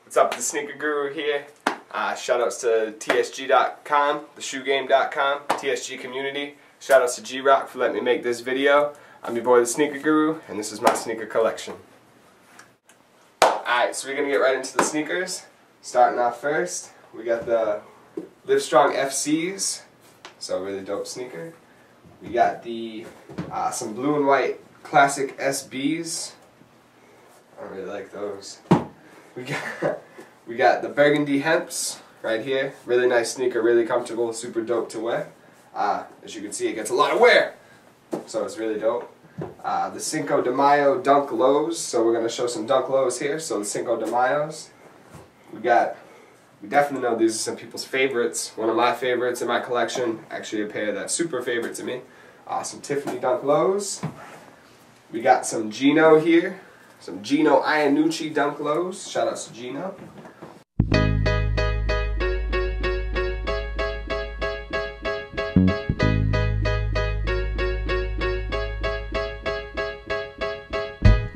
What's up, the Sneaker Guru here. Shoutouts to TSG.com, theshoegame.com, TSG community. Shoutouts to G-Roc for letting me make this video. I'm your boy, the Sneaker Guru, and this is my sneaker collection. Alright, so we're going to get right into the sneakers. Starting off first, we got the Livestrong FCs, so a really dope sneaker. We got the some blue and white classic SBs. I don't really like those. We got the burgundy hemps right here. Really nice sneaker, really comfortable, super dope to wear. As you can see, it gets a lot of wear, so it's really dope. The Cinco de Mayo Dunk Lows. So we're gonna show some Dunk Lows here. So the Cinco de Mayos. We definitely know these are some people's favorites. One of my favorites in my collection. Actually, a pair that's super favorite to me. Some Tiffany Dunk Lows. We got some Gino here. Some Gino Iannucci Dunk Lows. Shout out to Gino.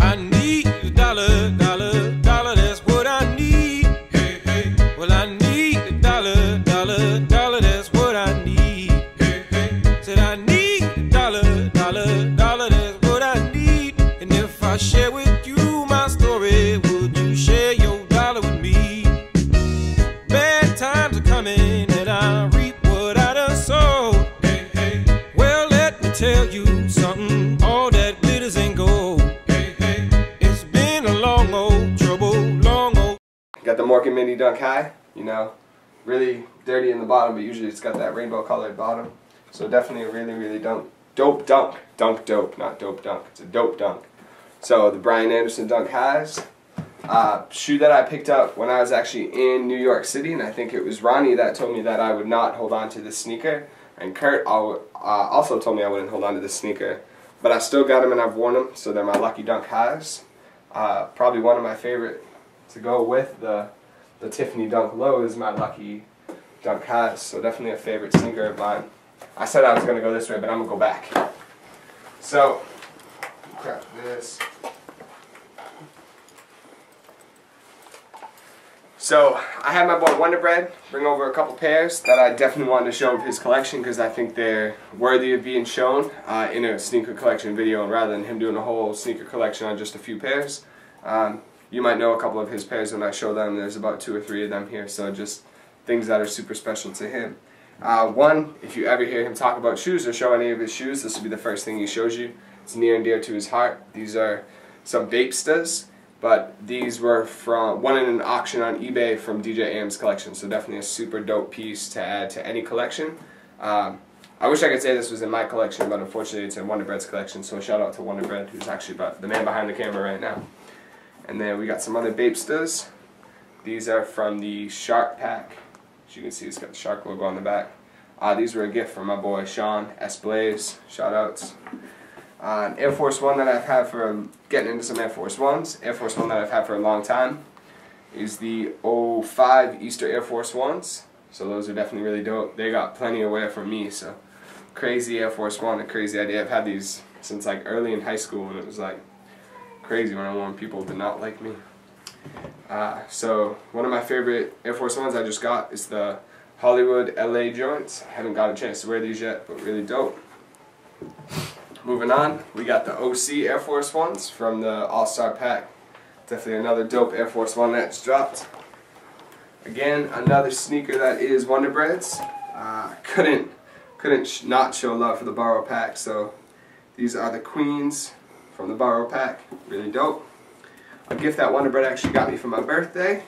I need a dollar, dollar, dollar, that's what I need. Hey, hey. Well, I need a dollar, dollar, dollar, that's what I need. Hey, hey. Said I need a dollar, dollar, dollar, that's what I need. And if I share with you my story, would you share your dollar with me? Bad times are coming and I reap what I done sowed. Hey, hey. Well, let me tell you something, all that glitters ain't gold. Got the Morgan Mini Dunk High, you know, really dirty in the bottom, but usually it's got that rainbow colored bottom. So definitely a really, really dope dunk. Dunk dope, not dope dunk. It's a dope dunk. So the Brian Anderson Dunk Highs. Shoe that I picked up when I was actually in New York City, and I think it was Ronnie that told me that I would not hold on to this sneaker. And Kurt also told me I wouldn't hold on to this sneaker. But I still got them and I've worn them, so they're my lucky Dunk Highs. Probably one of my favorite to go with the Tiffany Dunk Low is my lucky Dunk Highs, so definitely a favorite sneaker of mine. I said I was going to go this way, but I'm going to go back. So, grab this. So, I had my boy Wonder Bread bring over a couple pairs that I definitely wanted to show of his collection because I think they're worthy of being shown in a sneaker collection video, and rather than him doing a whole sneaker collection on just a few pairs. You might know a couple of his pairs when I show them. There's about 2 or 3 of them here, so just things that are super special to him. One, if you ever hear him talk about shoes or show any of his shoes, this will be the first thing he shows you. It's near and dear to his heart. These are some Bapestas, but these were won in an auction on eBay from DJ Am's collection, so definitely a super dope piece to add to any collection. I wish I could say this was in my collection, but unfortunately it's in Wonder Bread's collection, so shout out to Wonder Bread, who's actually the man behind the camera right now. And then we got some other Bapestas. These are from the Shark pack. As you can see, it's got the Shark logo on the back. These were a gift from my boy Sean S. Blaze. Shout outs. An Air Force One that I've had for getting into some Air Force Ones. Air Force One that I've had for a long time is the 05 Easter Air Force Ones. So those are definitely really dope. They got plenty of wear from me. So crazy Air Force One, a crazy idea. I've had these since like early in high school, and it was like crazy when I wanted people to not like me. So one of my favorite Air Force Ones I just got is the Hollywood LA joints. I haven't got a chance to wear these yet, but really dope. Moving on, we got the OC Air Force Ones from the All-Star pack. Definitely another dope Air Force One that's dropped. Again, another sneaker that is Wonder Bread's. Couldn't not show love for the Borrow pack, so these are the Queens from the Borrow pack. Really dope. A gift that Wonder Bread actually got me for my birthday.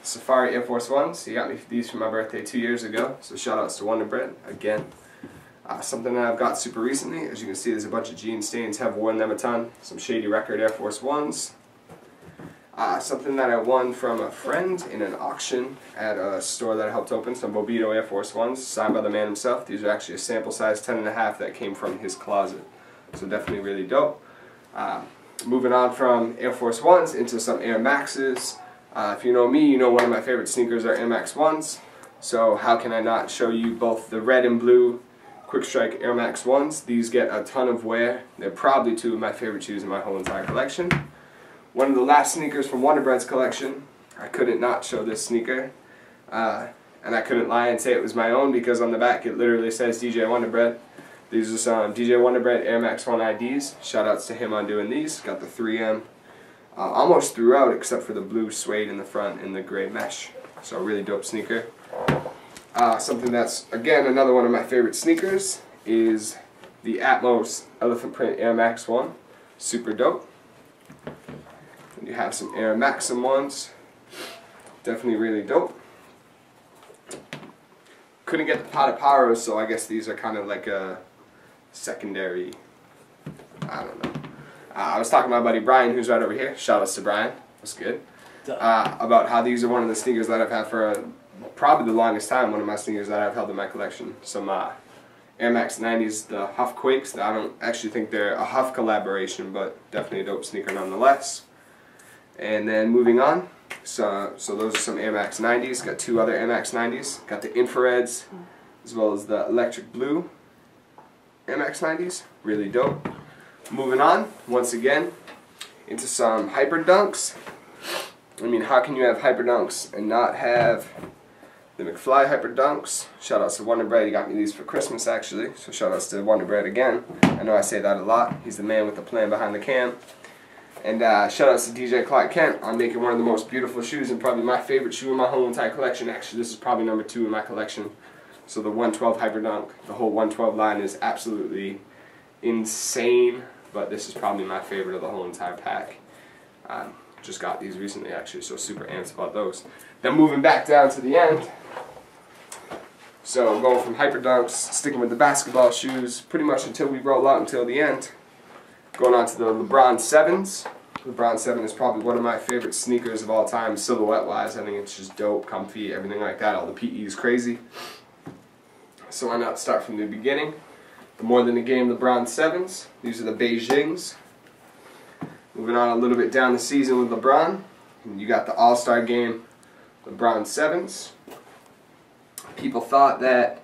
Safari Air Force Ones. He got me these for my birthday 2 years ago. So shout outs to Wonder Bread again. Something that I've got super recently. As you can see, there's a bunch of jean stains. Have worn them a ton. Some Shady Record Air Force Ones. Something that I won from a friend in an auction at a store that I helped open. Some Bobito Air Force Ones signed by the man himself. These are actually a sample size 10.5 that came from his closet. So definitely really dope. Moving on from Air Force Ones into some Air Maxes. If you know me, you know one of my favorite sneakers are Air Max 1s. So how can I not show you both the red and blue Quick Strike Air Max 1s. These get a ton of wear. They're probably 2 of my favorite shoes in my whole entire collection. One of the last sneakers from Wonder Bread's collection I couldn't not show this sneaker. And I couldn't lie and say it was my own because on the back it literally says DJ Wonder Bread. These are some DJ Wonder Bread Air Max 1 IDs. Shoutouts to him on doing these. Got the 3M almost throughout except for the blue suede in the front and the gray mesh. So really dope sneaker. Something that's, again, another one of my favorite sneakers is the Atmos Elephant Print Air Max 1. Super dope. And you have some Air Maxim ones. Definitely really dope. Couldn't get the Pot of Power, so I guess these are kind of like a secondary, I don't know. I was talking to my buddy Brian, who's right over here. Shoutouts to Brian. What's good? About how these are one of the sneakers that I've had for probably the longest time, one of my sneakers that I've held in my collection. Some Air Max 90s, the Huff Quakes. I don't actually think they're a Huff collaboration, but definitely a dope sneaker nonetheless. And then moving on, so those are some Air Max 90s. Got two other Air Max 90s. Got the infrareds as well as the electric blue Air Max 90s. Really dope. Moving on, once again, into some Hyper Dunks. I mean, how can you have Hyper Dunks and not have the McFly Hyper Dunks? Shoutouts to Wonder Bread. He got me these for Christmas, actually. So shoutouts to Wonder Bread again. I know I say that a lot. He's the man with the plan behind the cam. And shoutouts to DJ Clark Kent on making one of the most beautiful shoes and probably my favorite shoe in my whole entire collection. Actually, this is probably number 2 in my collection. So the 112 Hyper Dunk, the whole 112 line is absolutely insane. But this is probably my favorite of the whole entire pack. Just got these recently actually, so super amped about those. Then moving back down to the end. So going from Hyper Dunks, sticking with the basketball shoes, pretty much until we roll out until the end. Going on to the LeBron 7s. LeBron 7 is probably one of my favorite sneakers of all time, silhouette-wise. I think it's just dope, comfy, everything like that. All the PE is crazy. So why not start from the beginning? The More Than a Game LeBron 7s. These are the Beijings. Moving on a little bit down the season with LeBron. You got the All-Star Game LeBron 7s. People thought that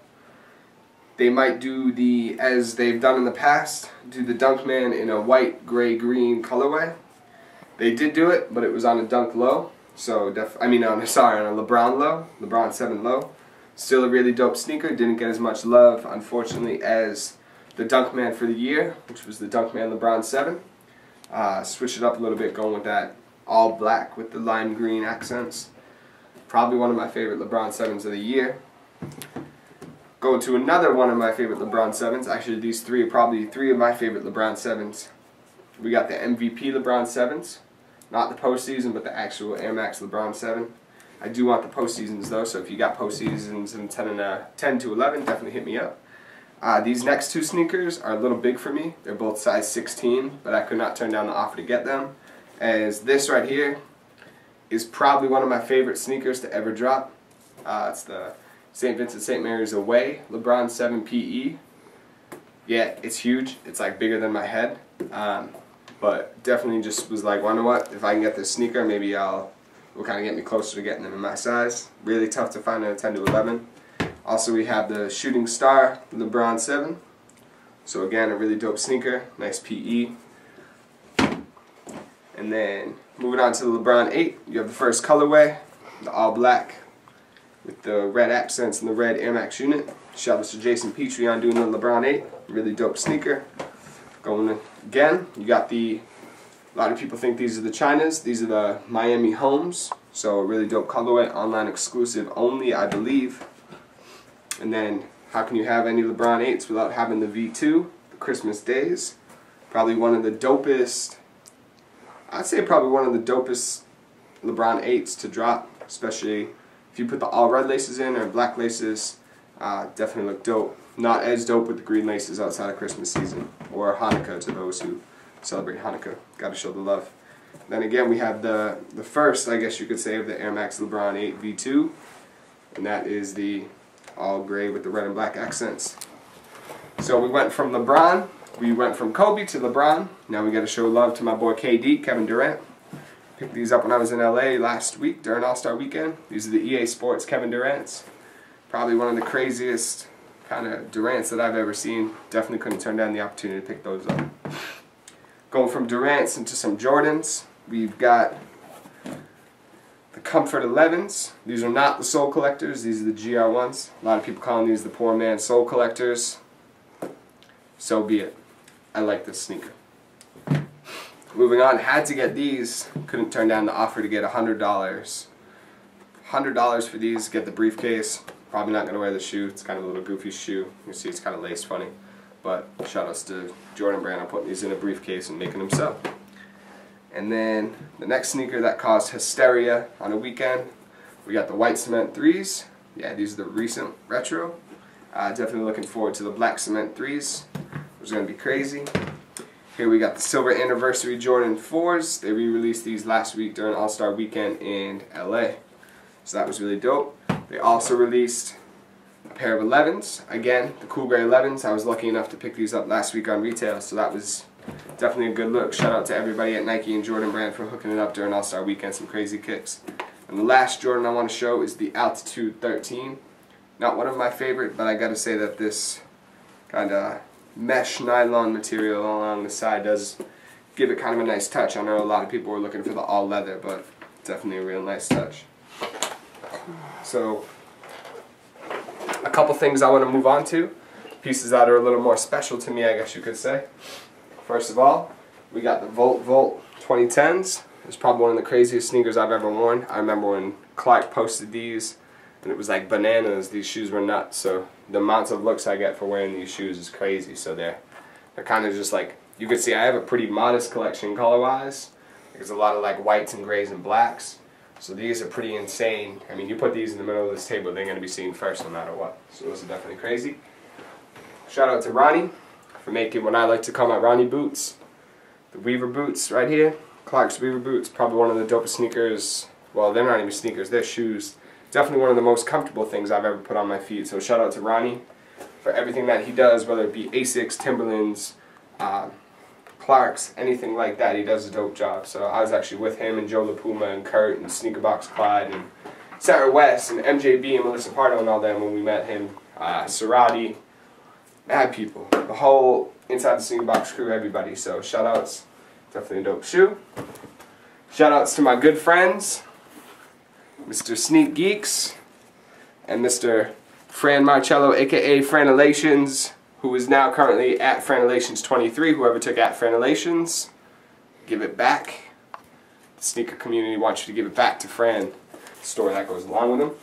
they might do the, as they've done in the past, do the Dunkman in a white, gray, green colorway. They did do it, but it was on a Dunk low. So, on a LeBron low, LeBron 7 low. Still a really dope sneaker. Didn't get as much love, unfortunately, as the Dunkman for the year, which was the Dunkman LeBron 7. Switch it up a little bit, going with that all black with the lime green accents. Probably one of my favorite LeBron 7s of the year. Going to another one of my favorite LeBron 7s. Actually, these three are probably 3 of my favorite LeBron 7s. We got the MVP LeBron 7s. Not the postseason, but the actual Air Max LeBron 7. I do want the postseasons though, so if you got postseasons in 10 to 11, definitely hit me up. These next 2 sneakers are a little big for me. They're both size 16, but I could not turn down the offer to get them. As this right here is probably one of my favorite sneakers to ever drop. It's the St. Vincent St. Mary's Away LeBron 7 PE. Yeah, it's huge. It's like bigger than my head. But definitely just was like, wonder what, if I can get this sneaker, maybe it will kind of get me closer to getting them in my size. Really tough to find in a 10 to 11. Also, we have the Shooting Star LeBron 7. So again, a really dope sneaker, nice PE. And then moving on to the LeBron 8, you have the first colorway, the all black with the red accents and the red Air Max unit. Shout out to Jason Petrie on doing the LeBron 8, really dope sneaker. Going again, you got a lot of people think these are the Chinas. These are the Miami Homes. So a really dope colorway, online exclusive only, I believe. And then, how can you have any LeBron 8s without having the V2, the Christmas Days? Probably one of the dopest, I'd say probably one of the dopest LeBron 8s to drop, especially if you put the all red laces in or black laces. Definitely look dope. Not as dope with the green laces outside of Christmas season or Hanukkah to those who celebrate Hanukkah. Gotta show the love. Then again, we have the first, I guess you could say, of the Air Max LeBron 8 V2, and that is the all gray with the red and black accents. So we went from LeBron, we went from Kobe to LeBron. Now we got to show love to my boy KD, Kevin Durant. Picked these up when I was in LA last week during All-Star Weekend. These are the EA Sports Kevin Durants. Probably one of the craziest kind of Durants that I've ever seen. Definitely couldn't turn down the opportunity to pick those up. Going from Durants into some Jordans, we've got the Comfort 11s. These are not the Soul Collectors, these are the GR ones. A lot of people calling these the poor man Soul Collectors. So be it. I like this sneaker. Moving on, had to get these. Couldn't turn down the offer to get $100. $100 for these, get the briefcase. Probably not going to wear the shoe. It's kind of a little goofy shoe. You can see it's kind of laced funny. But shout outs to Jordan Brand on putting these in a briefcase and making them so. And then the next sneaker that caused hysteria on a weekend, we got the white cement 3s. Yeah, these are the recent retro. Definitely looking forward to the black cement 3s. It's going to be crazy. Here we got the silver anniversary Jordan 4s. They re-released these last week during All-Star Weekend in LA. So that was really dope. They also released a pair of 11s. Again, the cool gray 11s. I was lucky enough to pick these up last week on retail, so that was definitely a good look. Shout out to everybody at Nike and Jordan Brand for hooking it up during All-Star Weekend. Some crazy kicks. And the last Jordan I want to show is the Altitude 13. Not one of my favorite, but I gotta say that this kind of mesh nylon material along the side does give it kind of a nice touch. I know a lot of people were looking for the all leather, but definitely a real nice touch. So a couple things I want to move on to, pieces that are a little more special to me, I guess you could say. First of all, we got the Volt 2010s. It's probably one of the craziest sneakers I've ever worn. I remember when Clark posted these and it was like bananas. These shoes were nuts. So the amounts of looks I get for wearing these shoes is crazy. So they're kind of just like, you can see I have a pretty modest collection color wise. There's a lot of like whites and grays and blacks. So these are pretty insane. I mean, you put these in the middle of this table, they're going to be seen first no matter what. So those are definitely crazy. Shout out to Ronnie for making what I like to call my Ronnie boots. The Weaver boots right here. Clark's Weaver boots, probably one of the dopest sneakers. Well, they're not even sneakers, they're shoes. Definitely one of the most comfortable things I've ever put on my feet. So shout out to Ronnie for everything that he does, whether it be Asics, Timberlands, Clark's, anything like that. He does a dope job. So I was actually with him and Joe LaPuma and Kurt and Sneakerbox Clyde and Sarah West and MJB and Melissa Pardo and all them when we met him. Sarati, mad people. The whole inside the Sneakerbox crew, everybody. So shout outs. Definitely a dope shoe. Shout outs to my good friends, Mr. Sneak Geeks and Mr. Fran Marcello, aka Franelations, who is now currently at Franelations23. Whoever took at Franelations, give it back. The sneaker community wants you to give it back to Fran. The story that goes along with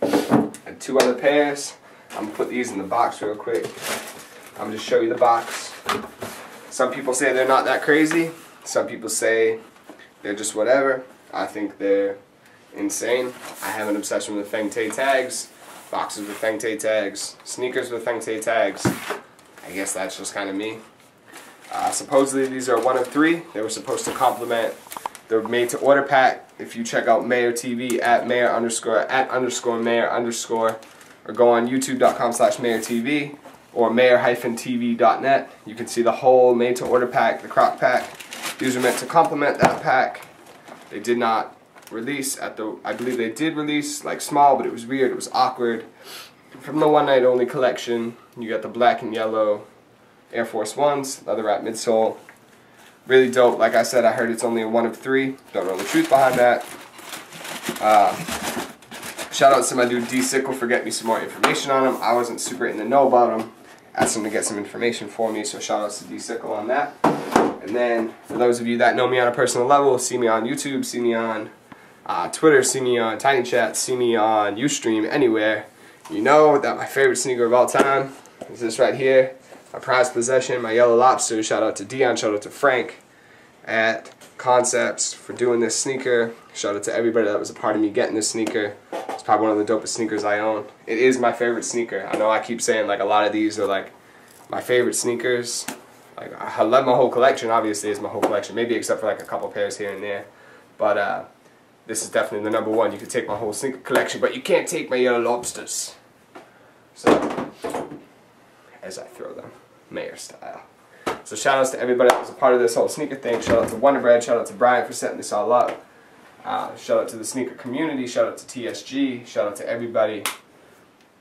him. And two other pairs. I'm going to put these in the box real quick. I'm going to show you the box. Some people say they're not that crazy. Some people say they're just whatever. I think they're insane. I have an obsession with Feng Tay tags. Boxes with Feng Tay tags, sneakers with Feng Tay tags. I guess that's just kind of me. Supposedly these are 1 of 3. They were supposed to complement the made to order pack. If you check out Mayor TV at Mayor _Mayor_, or go on youtube.com/Mayor TV or mayor-tv.net, you can see the whole made to order pack, the croc pack. These are meant to complement that pack. They did not release at the, I believe they did release like small, but it was weird, it was awkward. From the one night only collection, you got the black and yellow Air Force Ones, leather wrap midsole. Really dope. Like I said, I heard it's only a 1 of 3. Don't know the truth behind that. Shout out to my dude D Sickle for getting me some more information on them. I wasn't super in the know about them. Asked him to get some information for me, so shout outs to D Sickle on that. And then for those of you that know me on a personal level, see me on YouTube, see me on Twitter, see me on Tiny Chat, see me on Ustream, anywhere. You know that my favorite sneaker of all time is this right here, my prized possession, my Yellow Lobster. Shout out to Dion, shout out to Frank at Concepts for doing this sneaker. Shout out to everybody that was a part of me getting this sneaker. It's probably one of the dopest sneakers I own. It is my favorite sneaker. I know I keep saying like a lot of these are like my favorite sneakers. Like I love my whole collection, obviously it's my whole collection, maybe except for like a couple pairs here and there. But this is definitely the #1. You can take my whole sneaker collection, but you can't take my Yellow Lobsters. So, as I throw them, Mayor style. So shout outs to everybody that was a part of this whole sneaker thing. Shout out to Wonder Bread, shout out to Brian for setting this all up. Shout out to the sneaker community, shout out to TSG, shout out to everybody.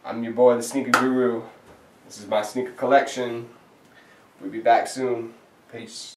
I'm your boy, the Sneaker Guru. This is my sneaker collection. We'll be back soon. Peace.